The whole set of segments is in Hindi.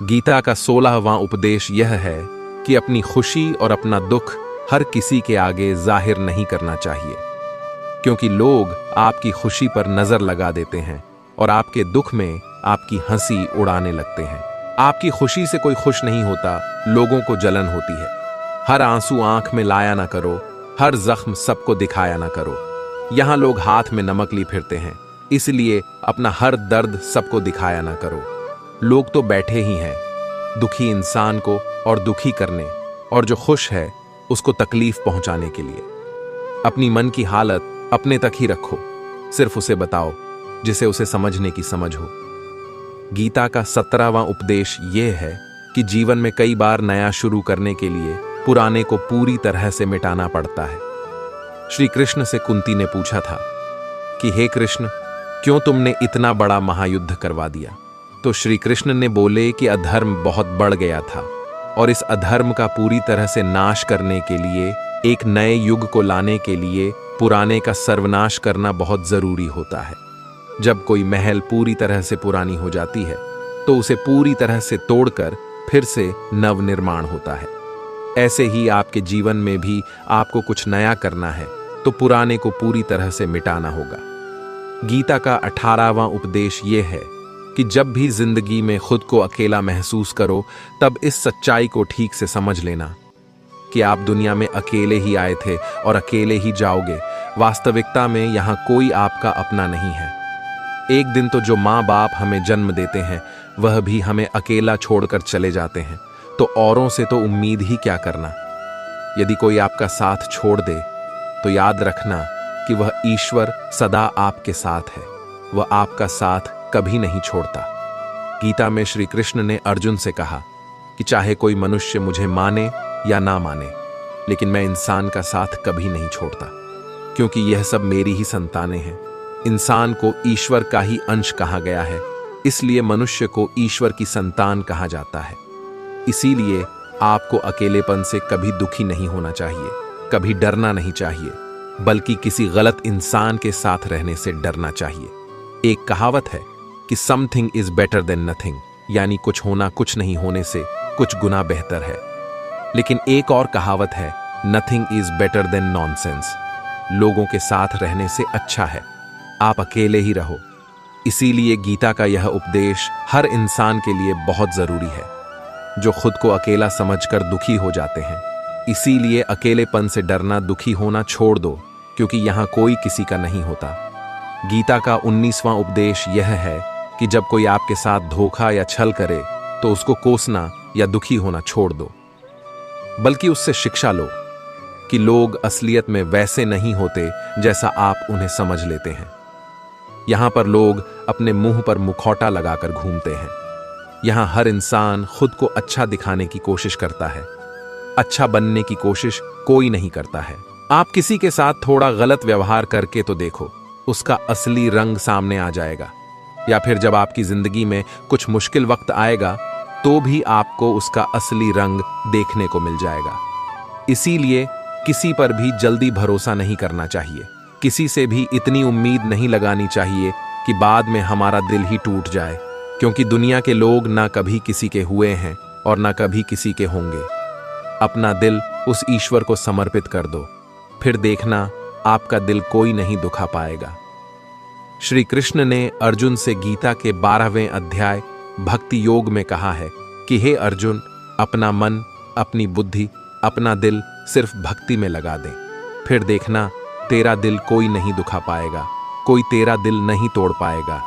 गीता का 16वां उपदेश यह है कि अपनी खुशी और अपना दुख हर किसी के आगे जाहिर नहीं करना चाहिए, क्योंकि लोग आपकी खुशी पर नजर लगा देते हैं और आपके दुख में आपकी हंसी उड़ाने लगते हैं। आपकी खुशी से कोई खुश नहीं होता, लोगों को जलन होती है। हर आंसू आंख में लाया ना करो, हर जख्म सबको दिखाया ना करो। यहां लोग हाथ में नमक ली फिरते हैं, इसलिए अपना हर दर्द सबको दिखाया ना करो। लोग तो बैठे ही हैं दुखी इंसान को और दुखी करने, और जो खुश है उसको तकलीफ पहुंचाने के लिए। अपनी मन की हालत अपने तक ही रखो, सिर्फ उसे बताओ जिसे उसे समझने की समझ हो। गीता का 17वां उपदेश यह है कि जीवन में कई बार नया शुरू करने के लिए पुराने को पूरी तरह से मिटाना पड़ता है। श्री कृष्ण से कुंती ने पूछा था कि हे कृष्ण, क्यों तुमने इतना बड़ा महायुद्ध करवा दिया? तो श्री कृष्ण ने बोले कि अधर्म बहुत बढ़ गया था और इस अधर्म का पूरी तरह से नाश करने के लिए, एक नए युग को लाने के लिए पुराने का सर्वनाश करना बहुत जरूरी होता है। जब कोई महल पूरी तरह से पुरानी हो जाती है तो उसे पूरी तरह से तोड़कर फिर से नवनिर्माण होता है। ऐसे ही आपके जीवन में भी आपको कुछ नया करना है तो पुराने को पूरी तरह से मिटाना होगा। गीता का 18वां उपदेश यह है कि जब भी जिंदगी में खुद को अकेला महसूस करो, तब इस सच्चाई को ठीक से समझ लेना कि आप दुनिया में अकेले ही आए थे और अकेले ही जाओगे। वास्तविकता में यहां कोई आपका अपना नहीं है। एक दिन तो जो माँ बाप हमें जन्म देते हैं वह भी हमें अकेला छोड़कर चले जाते हैं, तो औरों से तो उम्मीद ही क्या करना। यदि कोई आपका साथ छोड़ दे तो याद रखना कि वह ईश्वर सदा आपके साथ है, वह आपका साथ कभी नहीं छोड़ता। गीता में श्री कृष्ण ने अर्जुन से कहा कि चाहे कोई मनुष्य मुझे माने या ना माने, लेकिन मैं इंसान का साथ कभी नहीं छोड़ता, क्योंकि यह सब मेरी ही संतानें हैं। इंसान को ईश्वर का ही अंश कहा गया है, इसलिए मनुष्य को ईश्वर की संतान कहा जाता है। इसीलिए आपको अकेलेपन से कभी दुखी नहीं होना चाहिए, कभी डरना नहीं चाहिए, बल्कि किसी गलत इंसान के साथ रहने से डरना चाहिए। एक कहावत है कि something is better than nothing, यानी कुछ होना कुछ नहीं होने से कुछ गुना बेहतर है। लेकिन एक और कहावत है, nothing is better than nonsense, लोगों के साथ रहने से अच्छा है आप अकेले ही रहो। इसीलिए गीता का यह उपदेश हर इंसान के लिए बहुत जरूरी है, जो खुद को अकेला समझकर दुखी हो जाते हैं। इसीलिए अकेलेपन से डरना, दुखी होना छोड़ दो, क्योंकि यहां कोई किसी का नहीं होता। गीता का 19वां उपदेश यह है कि जब कोई आपके साथ धोखा या छल करे तो उसको कोसना या दुखी होना छोड़ दो, बल्कि उससे शिक्षा लो कि लोग असलियत में वैसे नहीं होते जैसा आप उन्हें समझ लेते हैं। यहां पर लोग अपने मुंह पर मुखौटा लगाकर घूमते हैं। यहां हर इंसान खुद को अच्छा दिखाने की कोशिश करता है, अच्छा बनने की कोशिश कोई नहीं करता है। आप किसी के साथ थोड़ा गलत व्यवहार करके तो देखो, उसका असली रंग सामने आ जाएगा। या फिर जब आपकी जिंदगी में कुछ मुश्किल वक्त आएगा तो भी आपको उसका असली रंग देखने को मिल जाएगा। इसीलिए किसी पर भी जल्दी भरोसा नहीं करना चाहिए, किसी से भी इतनी उम्मीद नहीं लगानी चाहिए कि बाद में हमारा दिल ही टूट जाए, क्योंकि दुनिया के लोग ना कभी किसी के हुए हैं और ना कभी किसी के होंगे। अपना दिल उस ईश्वर को समर्पित कर दो, फिर देखना आपका दिल कोई नहीं दुखा पाएगा। श्री कृष्ण ने अर्जुन से गीता के 12वें अध्याय भक्ति योग में कहा है कि हे अर्जुन, अपना मन, अपनी बुद्धि, अपना दिल सिर्फ भक्ति में लगा दे, फिर देखना तेरा दिल कोई नहीं दुखा पाएगा, कोई तेरा दिल नहीं तोड़ पाएगा।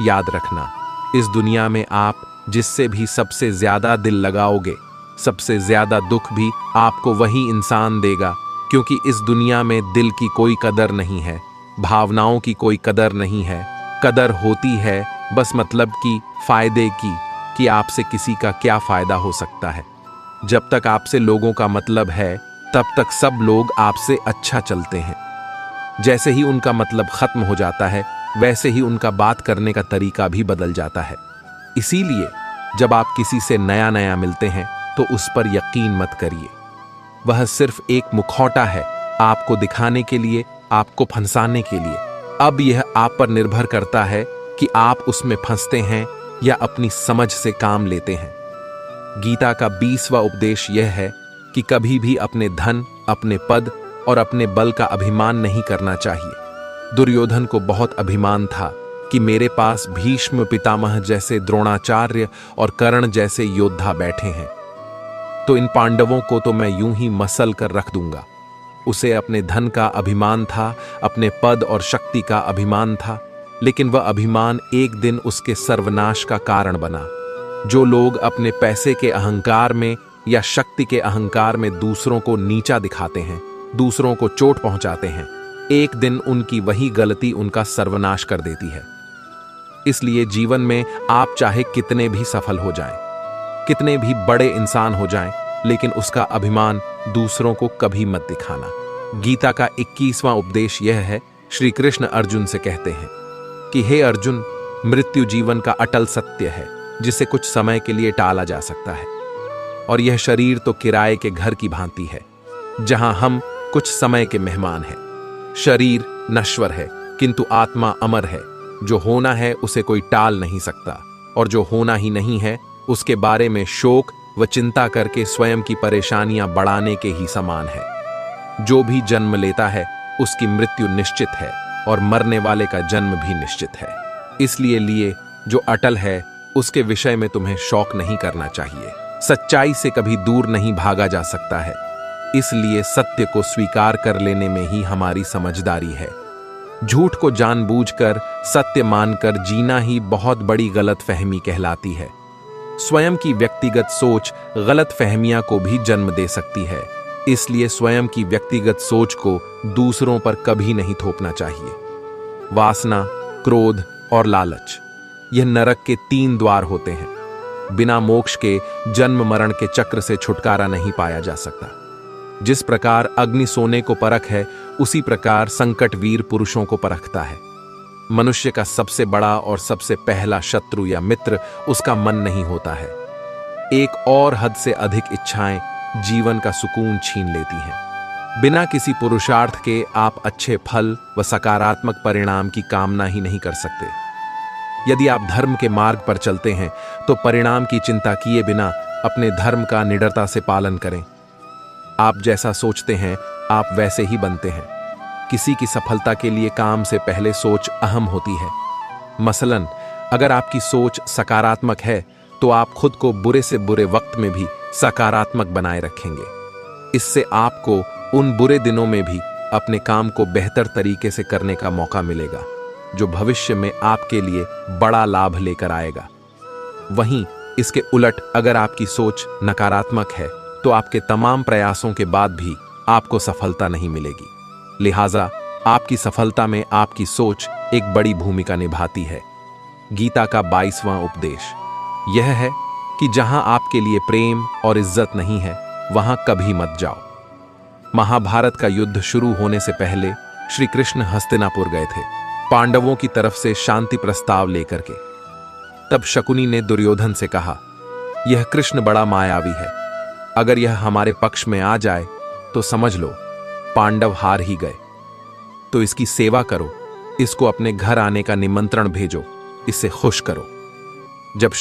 याद रखना, इस दुनिया में आप जिससे भी सबसे ज्यादा दिल लगाओगे, सबसे ज्यादा दुख भी आपको वही इंसान देगा, क्योंकि इस दुनिया में दिल की कोई कदर नहीं है, भावनाओं की कोई कदर नहीं है। कदर होती है बस मतलब की, फायदे की, कि आपसे किसी का क्या फायदा हो सकता है। जब तक आपसे लोगों का मतलब है तब तक सब लोग आपसे अच्छा चलते हैं। जैसे ही उनका मतलब खत्म हो जाता है वैसे ही उनका बात करने का तरीका भी बदल जाता है। इसीलिए जब आप किसी से नया नया मिलते हैं तो उस पर यकीन मत करिए, वह सिर्फ एक मुखौटा है आपको दिखाने के लिए, आपको फंसाने के लिए। अब यह आप पर निर्भर करता है कि आप उसमें फंसते हैं या अपनी समझ से काम लेते हैं। गीता का 20वां उपदेश यह है कि कभी भी अपने धन, अपने पद और अपने बल का अभिमान नहीं करना चाहिए। दुर्योधन को बहुत अभिमान था कि मेरे पास भीष्म पितामह जैसे, द्रोणाचार्य और कर्ण जैसे योद्धा बैठे हैं, तो इन पांडवों को तो मैं यूं ही मसल कर रख दूंगा। उसे अपने धन का अभिमान था, अपने पद और शक्ति का अभिमान था, लेकिन वह अभिमान एक दिन उसके सर्वनाश का कारण बना। जो लोग अपने पैसे के अहंकार में या शक्ति के अहंकार में दूसरों को नीचा दिखाते हैं, दूसरों को चोट पहुंचाते हैं, एक दिन उनकी वही गलती उनका सर्वनाश कर देती है। इसलिए जीवन में आप चाहे कितने भी सफल हो जाएं, कितने भी बड़े इंसान हो जाएं, लेकिन उसका अभिमान दूसरों को कभी मत दिखाना। गीता का 21वां उपदेश यह है, श्री कृष्ण अर्जुन से कहते हैं कि हे अर्जुन, मृत्यु जीवन का अटल सत्य है जिसे कुछ समय के लिए टाला जा सकता है, और यह शरीर तो किराए के घर की भांति है जहां हम कुछ समय के मेहमान हैं। शरीर नश्वर है किंतु आत्मा अमर है। जो होना है उसे कोई टाल नहीं सकता, और जो होना ही नहीं है उसके बारे में शोक व चिंता करके स्वयं की परेशानियां बढ़ाने के ही समान है। जो भी जन्म लेता है उसकी मृत्यु निश्चित है, और मरने वाले का जन्म भी निश्चित है। इसलिए लिए जो अटल है उसके विषय में तुम्हें शौक नहीं करना चाहिए। सच्चाई से कभी दूर नहीं भागा जा सकता है, इसलिए सत्य को स्वीकार कर लेने में ही हमारी समझदारी है। झूठ को जानबूझकर सत्य मानकर जीना ही बहुत बड़ी गलतफहमी कहलाती है। स्वयं की व्यक्तिगत सोच गलतफहमियां को भी जन्म दे सकती है, इसलिए स्वयं की व्यक्तिगत सोच को दूसरों पर कभी नहीं थोपना चाहिए। वासना, क्रोध और लालच, यह नरक के 3 द्वार होते हैं। बिना मोक्ष के जन्म मरण के चक्र से छुटकारा नहीं पाया जा सकता। जिस प्रकार अग्नि सोने को परख है, उसी प्रकार संकट वीर पुरुषों को परखता है। मनुष्य का सबसे बड़ा और सबसे पहला शत्रु या मित्र उसका मन नहीं होता है। एक और हद से अधिक इच्छाएं जीवन का सुकून छीन लेती हैं। बिना किसी पुरुषार्थ के आप अच्छे फल व सकारात्मक परिणाम की कामना ही नहीं कर सकते। यदि आप धर्म के मार्ग पर चलते हैं तो परिणाम की चिंता किए बिना अपने धर्म का निडरता से पालन करें। आप जैसा सोचते हैं आप वैसे ही बनते हैं। किसी की सफलता के लिए काम से पहले सोच अहम होती है। मसलन, अगर आपकी सोच सकारात्मक है तो आप खुद को बुरे से बुरे वक्त में भी सकारात्मक बनाए रखेंगे। इससे आपको उन बुरे दिनों में भी अपने काम को बेहतर तरीके से करने का मौका मिलेगा, जो भविष्य में आपके लिए बड़ा लाभ लेकर आएगा। वहीं इसके उलट अगर आपकी सोच नकारात्मक है तो आपके तमाम प्रयासों के बाद भी आपको सफलता नहीं मिलेगी। लिहाजा आपकी सफलता में आपकी सोच एक बड़ी भूमिका निभाती है। गीता का 22वां उपदेश यह है कि जहां आपके लिए प्रेम और इज्जत नहीं है वहां कभी मत जाओ। महाभारत का युद्ध शुरू होने से पहले श्री कृष्ण हस्तिनापुर गए थे, पांडवों की तरफ से शांति प्रस्ताव लेकर के। तब शकुनी ने दुर्योधन से कहा, यह कृष्ण बड़ा मायावी है, अगर यह हमारे पक्ष में आ जाए तो समझ लो पांडव हार ही गए। तो इसकी सेवा करो, इसको अपने घर आने का निमंत्रण भेजो, इसे खुश करो। जब